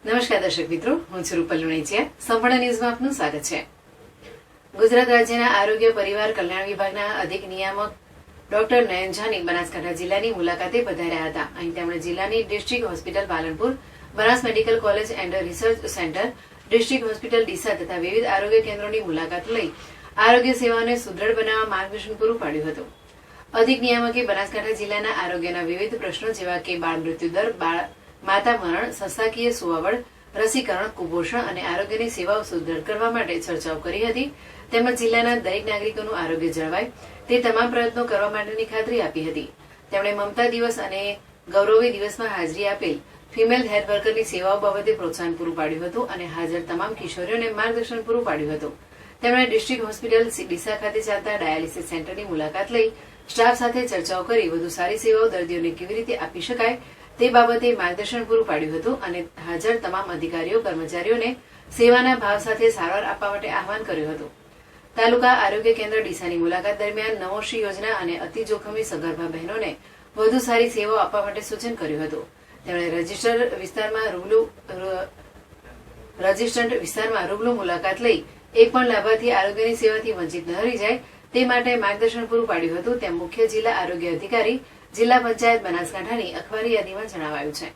નમસ્કાર દર્શક મિત્રો, હું છું રૂપલ લુણીચિયા. સંપૂર્ણ ન્યૂઝમાં આપનું સ્વાગત છે. ગુજરાત રાજ્યના આરોગ્ય પરિવાર કલ્યાણ વિભાગના અધિક નિયામક ડોક્ટર નયન જાની બનાસકાંઠા જિલ્લાની મુલાકાતે પધાર્યા હતા. અહીં તેમણે જિલ્લાની district hospital Palanpur, Banas medical college and research centre, district hospital Deesa તથા વિવિધ આરોગ્ય કેન્દ્રોની મુલાકાત લઈ આરોગ્ય સેવાઓને સુદ્રઢ બનાવવા માર્ગદર્શન પૂરું પાડ્યું હતું. અધિક નિયામકે બનાસકાંઠા જિલ્લાના આરોગ્યના વિવિધ પ્રશ્નો જેવા કે બાળ મૃત્યુ દર, માતા મરણ, સંસ્થાકીય સુવાવડ, રસીકરણ, કુપોષણ અને આરોગ્યની સેવાઓ સુદ્રઢ કરવા માટે ચર્ચાઓ કરી હતી. તેમજ જિલ્લાના દરેક નાગરિકોનું આરોગ્ય જળવાય તે તમામ પ્રયત્નો કરવા માટેની ખાતરી આપી હતી. તેમણે મમતા દિવસ અને ગૌરવી દિવસમાં હાજરી આપેલ ફિમેલ હેલ્થ વર્કરની સેવાઓ બાબતે પ્રોત્સાહન પૂરું પાડ્યું હતું અને હાજર તમામ કિશોરીઓને માર્ગદર્શન પૂરું પાડ્યું હતું. તેમણે ડિસ્ટ્રિક્ટ હોસ્પિટલ ડીસા ખાતે ચાલતા ડાયાલિસિસ સેન્ટરની મુલાકાત લઈ સ્ટાફ સાથે ચર્ચાઓ કરી વધુ સારી સેવાઓ દર્દીઓને કેવી રીતે આપી શકાય તે બાબતે માર્ગદર્શન પૂરું પાડ્યું હતું અને હાજર તમામ અધિકારીઓ કર્મચારીઓને સેવાના ભાવ સાથે સારવાર આપવા માટે આહવાન કર્યું હતું. તાલુકા આરોગ્ય કેન્દ્ર ડીસાની મુલાકાત દરમિયાન નમોશ્રી યોજના અને અતિ જોખમી સગર્ભા બહેનોને વધુ સારી સેવાઓ આપવા માટે સૂચન કર્યું હતું. તેમણે રજીસ્ટર્ડ વિસ્તારમાં રૂબરૂ મુલાકાત લઈ એક પણ લાભાર્થી આરોગ્યની સેવાથી વંચિત ન રહી જાય તે માટે માર્ગદર્શન પૂરું પાડ્યું હતું તેમ મુખ્ય જિલ્લા આરોગ્ય અધિકારી, જિલ્લા પંચાયત બનાસકાંઠાની અખબારી યાદીમાં જણાવાયું છે.